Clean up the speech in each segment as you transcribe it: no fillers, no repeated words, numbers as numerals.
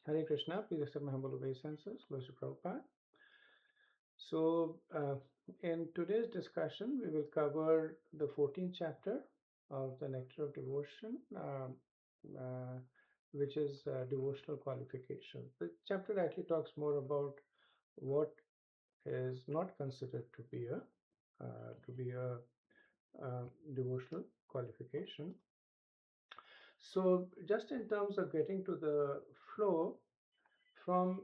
Hare Krishna, please accept my humble obeisances. Glory to Prabhupada. So, in today's discussion, we will cover the 14th chapter of the Nectar of Devotion, uh, which is devotional qualification. The chapter actually talks more about what is not considered to be a devotional qualification. So, just in terms of getting to the flow, from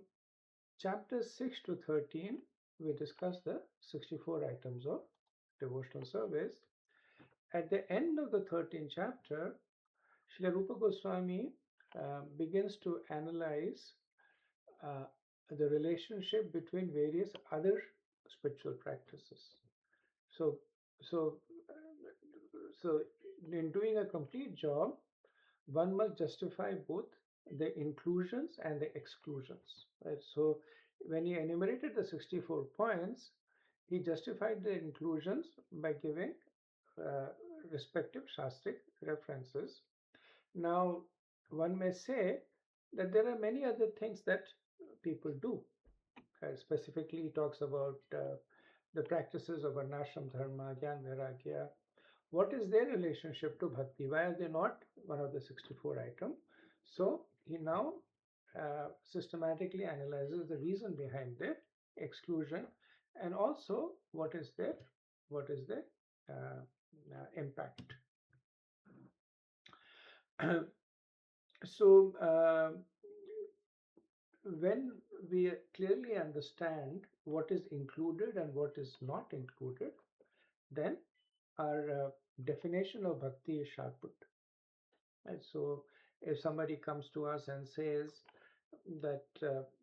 chapter 6 to 13, we discussed the 64 items of devotional service. At the end of the 13th chapter, Srila Rupa Goswami begins to analyze uh, the relationship between various other spiritual practices. So, so, so, in doing a complete job, one must justify both the inclusions and the exclusions. Right? So when he enumerated the 64 points, he justified the inclusions by giving uh, respective Shastric references. Now, one may say that there are many other things that people do. Specifically, he talks about the practices of Varnashram Dharma, Gyan Vairagya. What is their relationship to bhakti? Why are they not one of the 64 items? So he now systematically analyzes the reason behind their exclusion and also what is their impact. So when we clearly understand what is included and what is not included, then our definition of bhakti is sharpened. Right? So if somebody comes to us and says that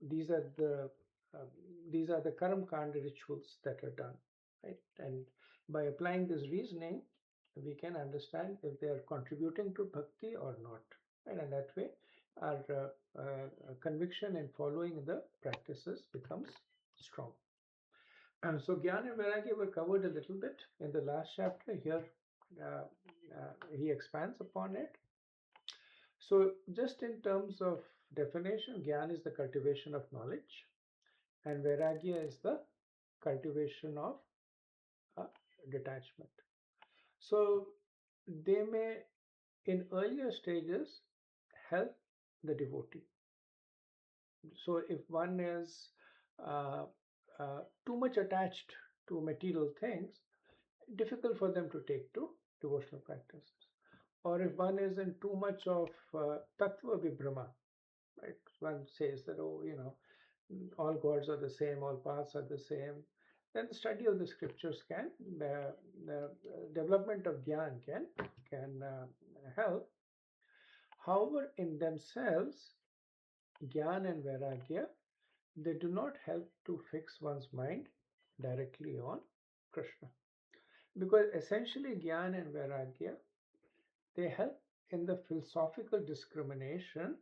these are the uh, these are the karam kanda rituals that are done, right? And by applying this reasoning, we can understand if they are contributing to bhakti or not, right? And that way, our conviction in following the practices becomes strong. And so Gyan and Vairagya were covered a little bit in the last chapter. Here, he expands upon it. So, just in terms of definition, Gyan is the cultivation of knowledge, and Vairagya is the cultivation of uh, detachment. So, they may, in earlier stages, help the devotee. So, if one is uh, too much attached to material things, difficult for them to take to devotional practices. Or if one is in too much of tattva vibhrama, right? One says that, oh, all gods are the same, all paths are the same. Then the study of the scriptures the development of jnana can help. However, in themselves, jnana and vairagya, they do not help to fix one's mind directly on Krishna. Because essentially, Gyan and Vairagya, they help in the philosophical discrimination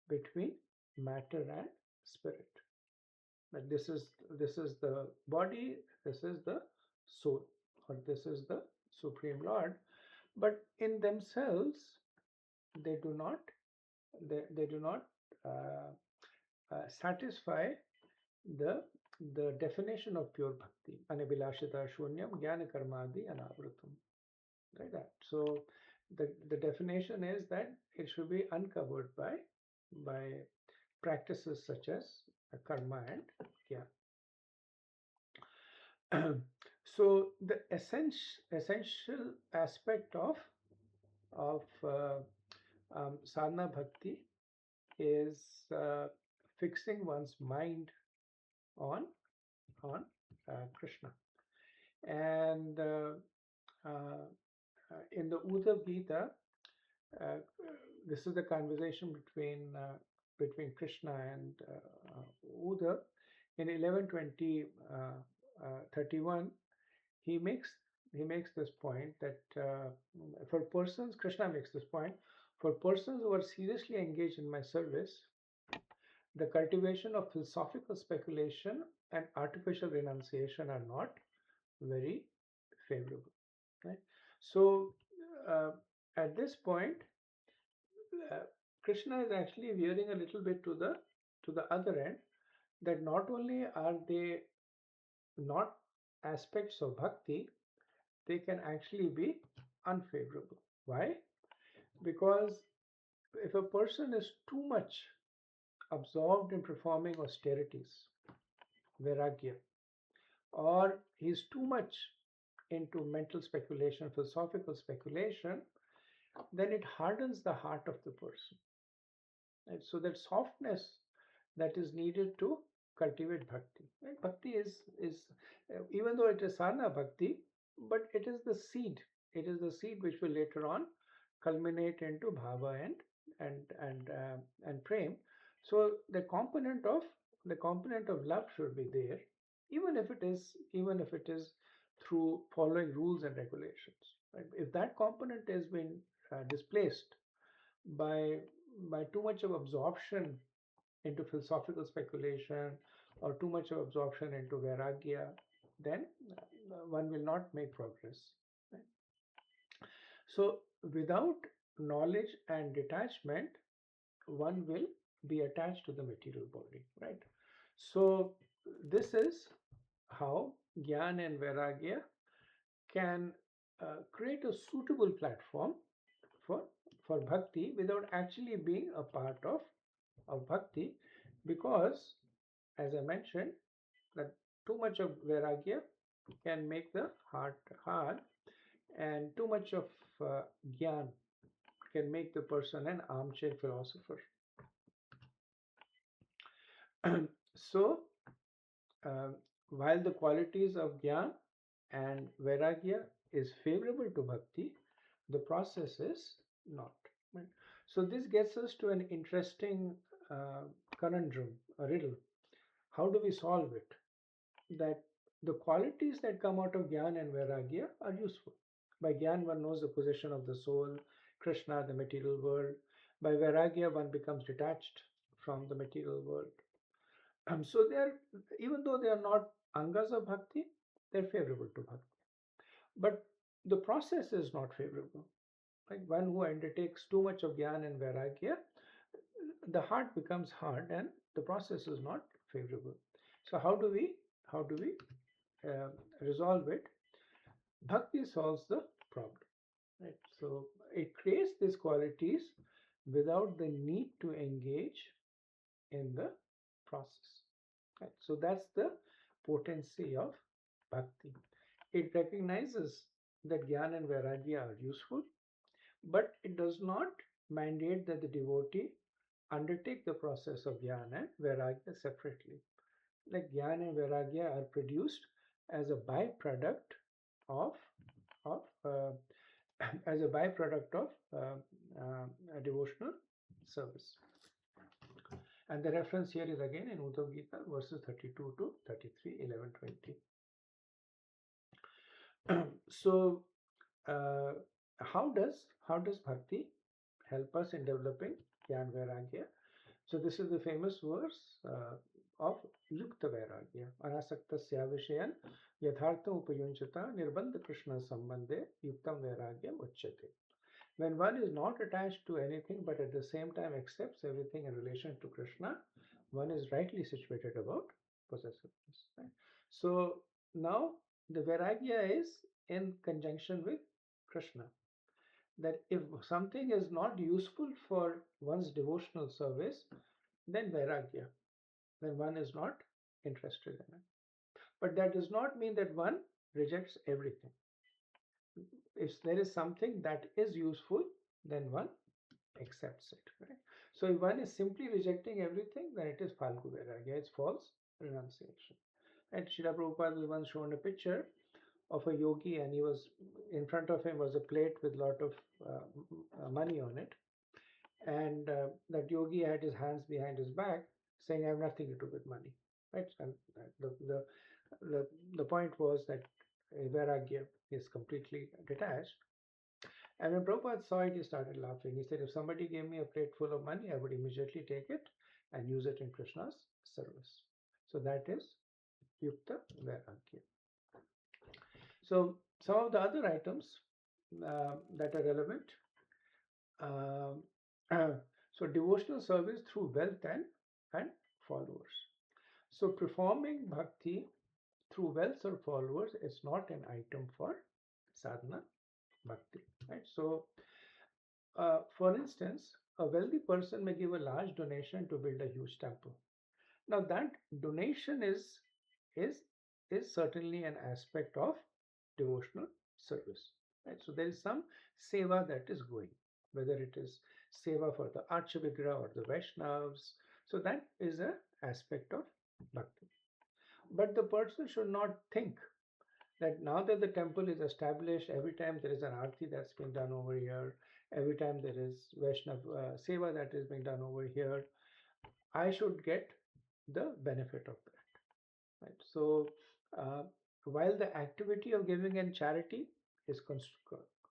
between matter and spirit. That this is the body, this is the soul, or this is the Supreme Lord. But in themselves, they do not they do not uh, satisfy the the definition of pure bhakti. Anabhilashita shunyam jnana karmadi anavrutam. Like that. So the definition is that it should be uncovered by practices such as karma and jnana. So the essential aspect of sadhana bhakti is fixing one's mind on Krishna. And in the Uddhav Gita, uh, this is the conversation between Krishna and Uddhav. In 11:20 31, he makes he makes this point that for persons, Krishna makes this point, for persons who are seriously engaged in my service, the cultivation of philosophical speculation and artificial renunciation are not very favorable. Right? So uh, at this point, uh, Krishna is actually veering a little bit to the other end, that not only are they not aspects of bhakti, they can actually be unfavorable. Why? Because if a person is too much absorbed in performing austerities, vairagya, or he's too much into mental speculation, philosophical speculation, then it hardens the heart of the person. Right? So that softness that is needed to cultivate bhakti. Right? Bhakti is even though it is sarna bhakti, but it is the seed. It is the seed which will later on culminate into bhava and prem. So the component of love should be there, even if it is through following rules and regulations. Right? If that component has been displaced by too much of absorption into philosophical speculation or too much of absorption into vairagya, then one will not make progress. Right? So, without knowledge and detachment, one will be attached to the material body, right? So, this is how Gyan and Vairagya can create a suitable platform for bhakti without actually being a part of bhakti, because, as I mentioned, that too much of vairagya can make the heart hard, and too much of gyan can make the person an armchair philosopher. So, uh, while the qualities of gyan and vairagya is favorable to bhakti, the process is not. Right? So, this gets us to an interesting conundrum, a riddle. How do we solve it? That the qualities that come out of Gyan and Vairagya are useful. By Gyan, one knows the position of the soul, Krishna, the material world. By Vairagya, one becomes detached from the material world. So they're, even though they are not angas of bhakti, they're favorable to bhakti. But the process is not favorable. Like one who undertakes too much of Gyan and Vairagya, the heart becomes hard and the process is not favorable. So how do we resolve it? Bhakti solves the problem. Right? So it creates these qualities without the need to engage in the process. Right? So that's the potency of bhakti. It recognizes that Gyan and Vairagya are useful, but it does not mandate that the devotee undertake the process of Gyan and Vairagya separately. Like Gyan and Vairagya are produced as a byproduct of of as a byproduct of a devotional service. And the reference here is again in Uddhav Gita verses 32 to 33, 11, 20. So, uh, how does bhakti help us in developing Gyan Vairagya? So this is the famous verse of Yukta Vairagya. Anasaktasya Vishayan Yathartham Upayunchata Nirbandha Krishna Sambandhe Yuktam Vairagyam Uchyate. When one is not attached to anything but at the same time accepts everything in relation to Krishna, one is rightly situated about possessiveness. Right? So now the Vairagya is in conjunction with Krishna. That if something is not useful for one's devotional service, then Vairagya, then one is not interested in it. But that does not mean that one rejects everything. If there is something that is useful, then one accepts it. Right? So if one is simply rejecting everything, then it is Falgu Vairagya, it's false renunciation. And Srila Prabhupada was once shown a picture of a yogi, and he was in front of him was a plate with a lot of money on it, and that yogi had his hands behind his back, saying, "I have nothing to do with money." Right? And the point was that Vairagya is completely detached. And when Prabhupada saw it, he started laughing. He said, if somebody gave me a plate full of money, I would immediately take it and use it in Krishna's service. So that is Yukta Vairagya. So some of the other items that are relevant. Um, So devotional service through wealth and followers. So performing bhakti through wealth or followers is not an item for sadhana bhakti, right? So, for instance, a wealthy person may give a large donation to build a huge temple. Now, that donation is is certainly an aspect of devotional service, right? So there is some seva that is going, whether it is seva for the Archavigra or the Vaishnavas. So that is an aspect of bhakti. But the person should not think that now that the temple is established, every time there is an arti that's being done over here, every time there is Vaishnav seva that is being done over here, I should get the benefit of that. Right? So, uh, while the activity of giving and charity is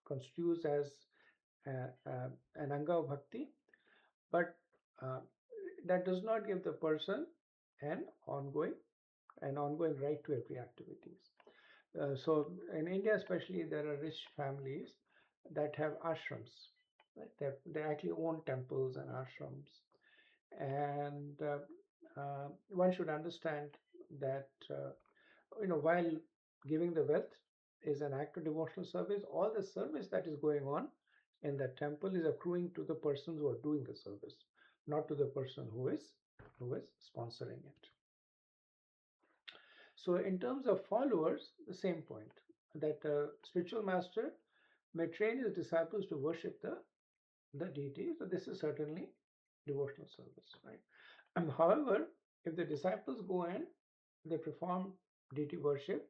constitutes as an anga of bhakti, but uh, that does not give the person an ongoing an ongoing right to every activities. So in India, especially, there are rich families that have ashrams. Right? They actually own temples and ashrams, and one should understand that while giving the wealth is an act of devotional service, all the service that is going on in the temple is accruing to the persons who are doing the service, not to the person who is sponsoring it. So, in terms of followers, the same point that a spiritual master may train his disciples to worship the deity. So, this is certainly devotional service, right? However, if the disciples go and they perform deity worship,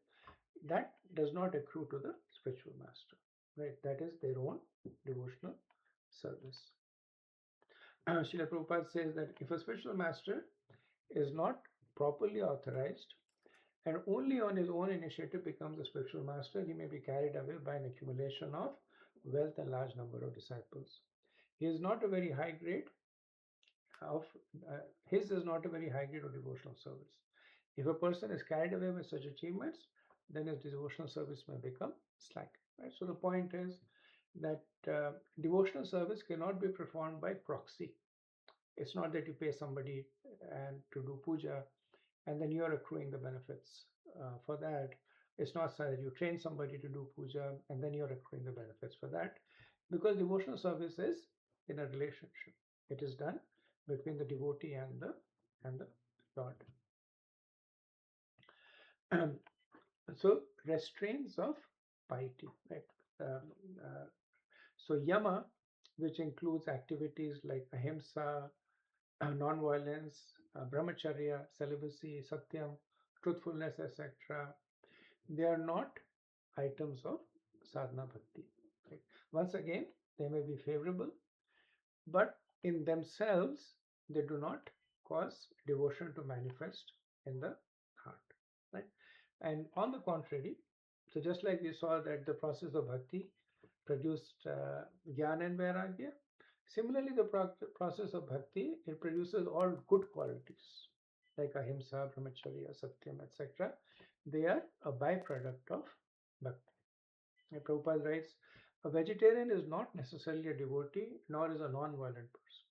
that does not accrue to the spiritual master, right? That is their own devotional service. Srila Prabhupada says that if a spiritual master is not properly authorized and only on his own initiative becomes a spiritual master, he may be carried away by an accumulation of wealth and large number of disciples. He is not a very high grade of his is not a very high grade of devotional service. If a person is carried away with such achievements, then his devotional service may become slack. Right? So the point is that devotional service cannot be performed by proxy. It's not that you pay somebody and to do puja and then you are accruing the benefits for that. It's not so that you train somebody to do puja and then you're accruing the benefits for that, because devotional service is in a relationship. It is done between the devotee and the Lord. So restraints of piety, right? Um, uh, so yama, which includes activities like ahimsa, non-violence, brahmacharya, celibacy, satyam, truthfulness, etc. They are not items of sadhana bhakti. Right? Once again, they may be favorable, but in themselves, they do not cause devotion to manifest in the heart. Right? And on the contrary, so just like we saw that the process of bhakti produced jnana and vairagya, similarly the process of bhakti, it produces all good qualities like ahimsa, brahmacharya, satyam, etc. They are a byproduct of bhakti. And Prabhupada writes, a vegetarian is not necessarily a devotee nor is a non-violent person,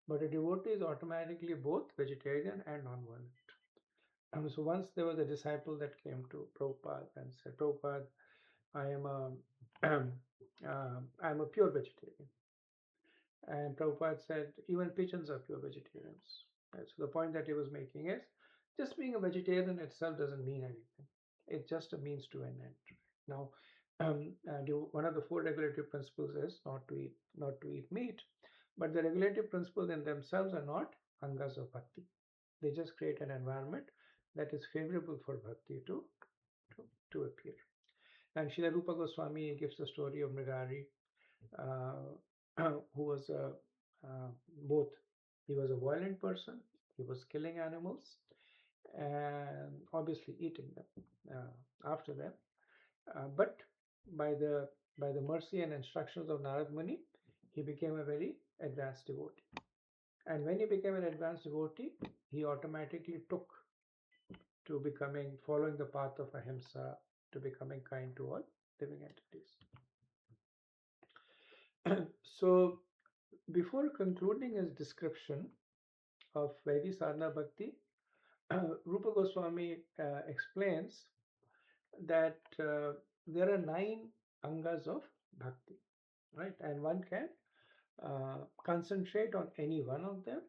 but a devotee is automatically both vegetarian and non-violent. So once there was a disciple that came to Prabhupada and said, Prabhupada, I am a I'm a pure vegetarian. And Prabhupada said, even pigeons are pure vegetarians. Right? So the point that he was making is, just being a vegetarian itself doesn't mean anything. It's just a means to an end. Now, one of the four regulative principles is not to eat meat, but the regulative principles in themselves are not angas of bhakti. They just create an environment that is favorable for bhakti to appear. And Srila Rupa Goswami gives the story of Mridari, who was uh, both. He was a violent person. He was killing animals and obviously eating them after them. But by the by the mercy and instructions of Narad Muni, he became a very advanced devotee. And when he became an advanced devotee, he automatically took to following the path of ahimsa, to becoming kind to all living entities. So Before concluding his description of Vaidhi Sadhana Bhakti, Rupa Goswami explains that there are 9 angas of bhakti, right? And one can concentrate on any one of them,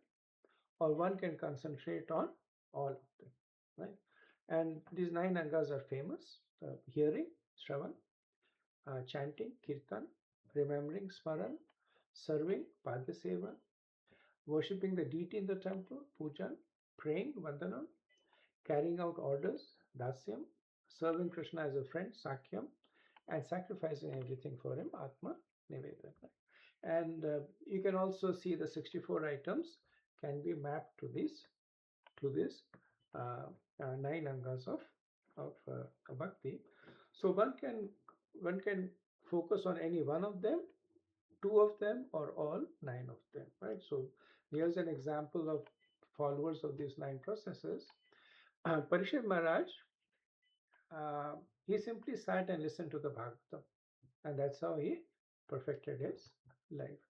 or one can concentrate on all of them, right? And these 9 angas are famous: hearing, Shravan, chanting, Kirtan, remembering, Smaran, serving, Padya worshipping the deity in the temple, Pujan, praying, Vandanam, carrying out orders, Dasyam, serving Krishna as a friend, Sakyam, and sacrificing everything for him, Atma, Nivedana. And you can also see the 64 items can be mapped to this 9 angas of bhakti. So one can focus on any one of them, two of them, or all 9 of them, right? So here's an example of followers of these 9 processes. Parishad Maharaj, uh, he simply sat and listened to the Bhagavatam, and that's how he perfected his life.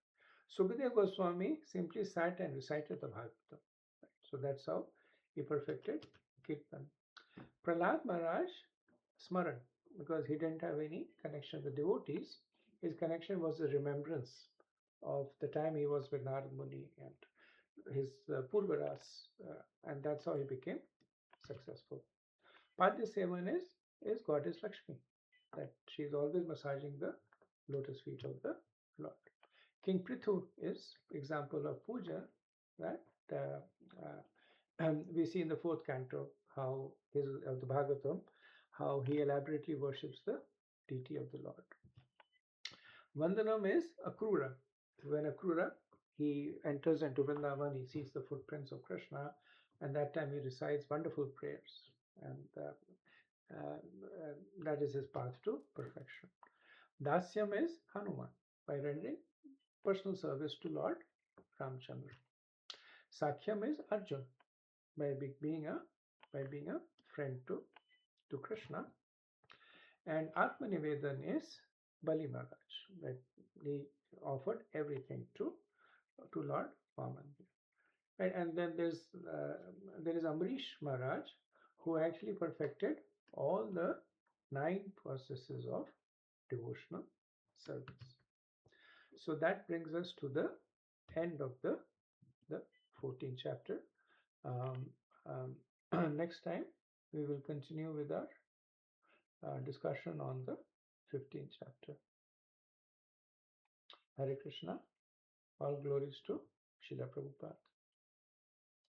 Sukadeva Goswami simply sat and recited the Bhagavatam. So that's how he perfected Kirtan. Prahlad Maharaj, Smaran, because he didn't have any connection with devotees. His connection was the remembrance of the time he was with Narad Muni and his Purvaras, and that's how he became successful. Padya Sevan is Goddess Lakshmi, that she is always massaging the lotus feet of the Lord. King Prithu is example of puja, right? And we see in the 4th canto how his of the Bhagavatam, how he elaborately worships the deity of the Lord. Vandanam is Akrura. When Akrura he enters into Vrindavan, he sees the footprints of Krishna, and that time he recites wonderful prayers, and that is his path to perfection. Dasyam is Hanuman, by rendering personal service to Lord Ramchandra. Sakhyam is Arjun, by being a friend to Krishna. And Atmanivedan is Bali Maharaj, that he offered everything to Lord Vaman. Right? And then there is Amrish Maharaj, who actually perfected all the 9 processes of devotional service. So that brings us to the end of the 14th chapter. Um, Next time we will continue with our discussion on the 15th chapter. Hare Krishna. All glories to Srila Prabhupada.